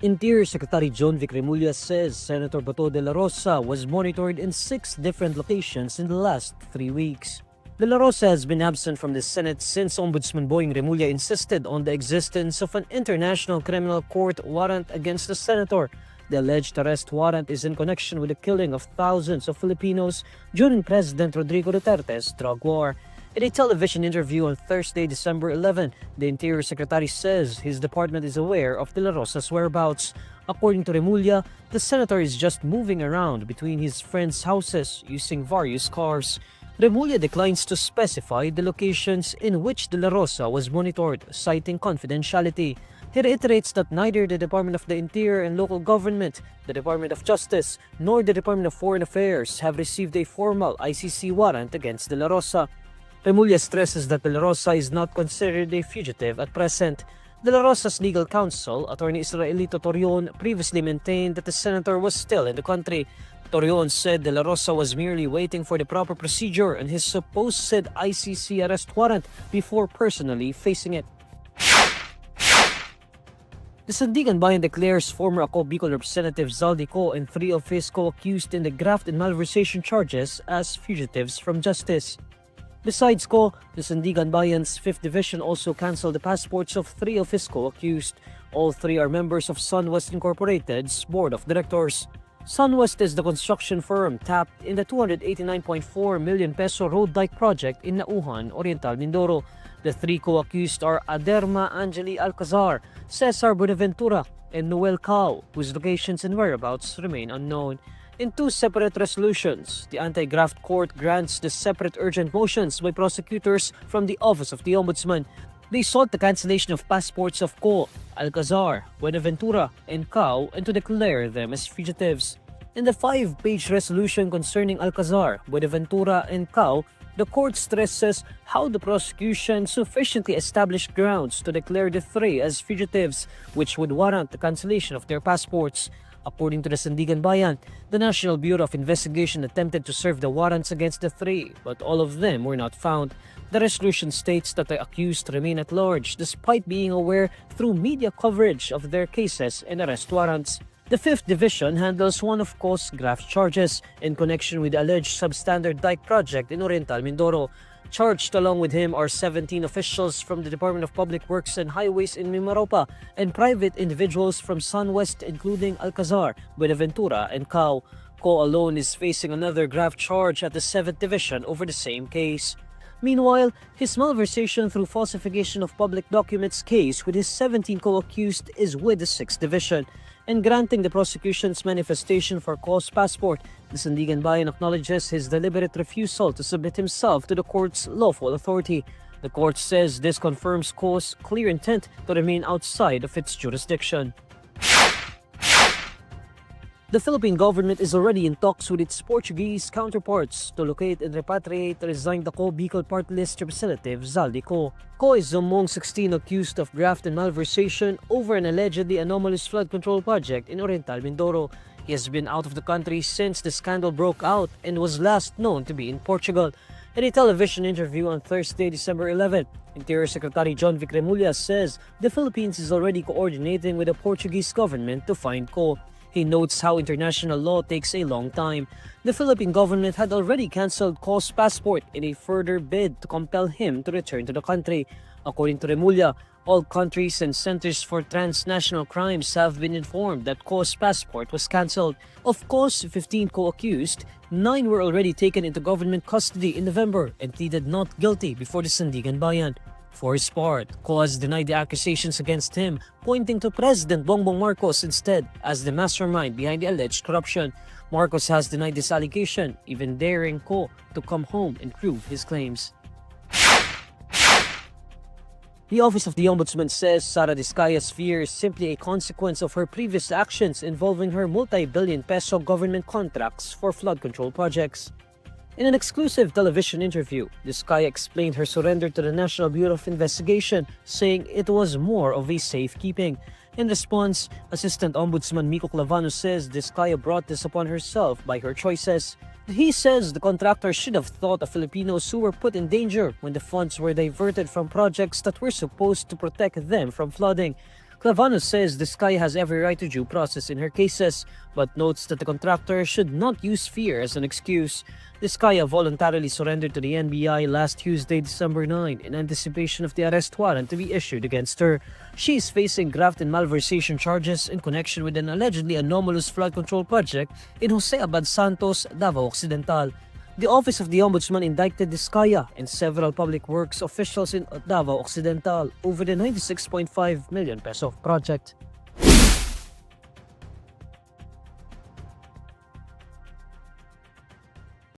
Interior Secretary John Remulla says Senator Dela Rosa was monitored in 6 different locations in the last 3 weeks. Dela Rosa has been absent from the Senate since Ombudsman Remulla insisted on the existence of an international criminal court warrant against the senator. The alleged arrest warrant is in connection with the killing of thousands of Filipinos during President Rodrigo Duterte's drug war. In a television interview on Thursday, December 11, the Interior Secretary says his department is aware of Dela Rosa's whereabouts. According to Remulla, the senator is just moving around between his friends' houses using various cars. Remulla declines to specify the locations in which Dela Rosa was monitored, citing confidentiality. He reiterates that neither the Department of the Interior and Local Government, the Department of Justice, nor the Department of Foreign Affairs have received a formal ICC warrant against Dela Rosa. Remulla stresses that Dela Rosa is not considered a fugitive at present. Dela Rosa's legal counsel, Attorney Israelito Torion, previously maintained that the senator was still in the country. Torion said Dela Rosa was merely waiting for the proper procedure and his supposed ICC arrest warrant before personally facing it. The Sandigan Bayan declares former Ako Bicol Representative Zaldy Co and 3 of his co-accused in the graft and malversation charges as fugitives from justice. Besides Co, the Sandigan Bayan's 5th Division also cancelled the passports of 3 of his co-accused. All 3 are members of SunWest Incorporated's board of directors. SunWest is the construction firm tapped in the 289.4 million peso road dike project in Nauhan, Oriental Mindoro. The 3 co-accused are Aderma Angeli Alcazar, Cesar Buenaventura, and Noel Cao, whose locations and whereabouts remain unknown. In 2 separate resolutions, the anti-graft court grants the separate urgent motions by prosecutors from the Office of the Ombudsman. They sought the cancellation of passports of Co, Alcazar, Buenaventura, and Cao and to declare them as fugitives. In the 5-page resolution concerning Alcazar, Buenaventura, and Cao, the court stresses how the prosecution sufficiently established grounds to declare the 3 as fugitives, which would warrant the cancellation of their passports. According to the Sandigan Bayan, the National Bureau of Investigation attempted to serve the warrants against the 3, but all of them were not found. The resolution states that the accused remain at large despite being aware through media coverage of their cases and arrest warrants. The 5th Division handles one of Co's graft charges in connection with the alleged substandard dike project in Oriental Mindoro. Charged along with him are 17 officials from the Department of Public Works and Highways in Mimaropa and private individuals from SunWest including Alcazar, Buenaventura, and Cao. Co alone is facing another graft charge at the 7th Division over the same case. Meanwhile, his malversation through falsification of public documents case with his 17 co-accused is with the 6th Division. In granting the prosecution's manifestation for Co's passport, the Sandigan Bayan acknowledges his deliberate refusal to submit himself to the court's lawful authority. The court says this confirms Co's clear intent to remain outside of its jurisdiction. The Philippine government is already in talks with its Portuguese counterparts to locate and repatriate resigned Ako Bicol Party List Representative Zaldy Co. Co is among 16 accused of graft and malversation over an allegedly anomalous flood control project in Oriental Mindoro. He has been out of the country since the scandal broke out and was last known to be in Portugal. In a television interview on Thursday, December 11, Interior Secretary John Remulla says the Philippines is already coordinating with the Portuguese government to find Co. He notes how international law takes a long time. The Philippine government had already cancelled Co's passport in a further bid to compel him to return to the country. According to Remulla, all countries and centers for transnational crimes have been informed that Co's passport was cancelled. Of Co's 15 co-accused, 9 were already taken into government custody in November and pleaded not guilty before the Sandigan Bayan. For his part, Co has denied the accusations against him, pointing to President Bongbong Marcos instead as the mastermind behind the alleged corruption. Marcos has denied this allegation, even daring Co to come home and prove his claims. The Office of the Ombudsman says Sara Discaya's fear is simply a consequence of her previous actions involving her multi-billion peso government contracts for flood control projects. In an exclusive television interview, Discaya explained her surrender to the National Bureau of Investigation, saying it was more of a safekeeping. In response, Assistant Ombudsman Miko Clavano says Discaya brought this upon herself by her choices. He says the contractor should have thought of Filipinos who were put in danger when the funds were diverted from projects that were supposed to protect them from flooding. Clavanos says Discaya has every right to due process in her cases, but notes that the contractor should not use fear as an excuse. Discaya voluntarily surrendered to the NBI last Tuesday, December 9, in anticipation of the arrest warrant to be issued against her. She is facing graft and malversation charges in connection with an allegedly anomalous flood control project in Jose Abad Santos, Davao Occidental. The Office of the Ombudsman indicted Discaya and several public works officials in Davao Occidental over the 96.5 million peso project.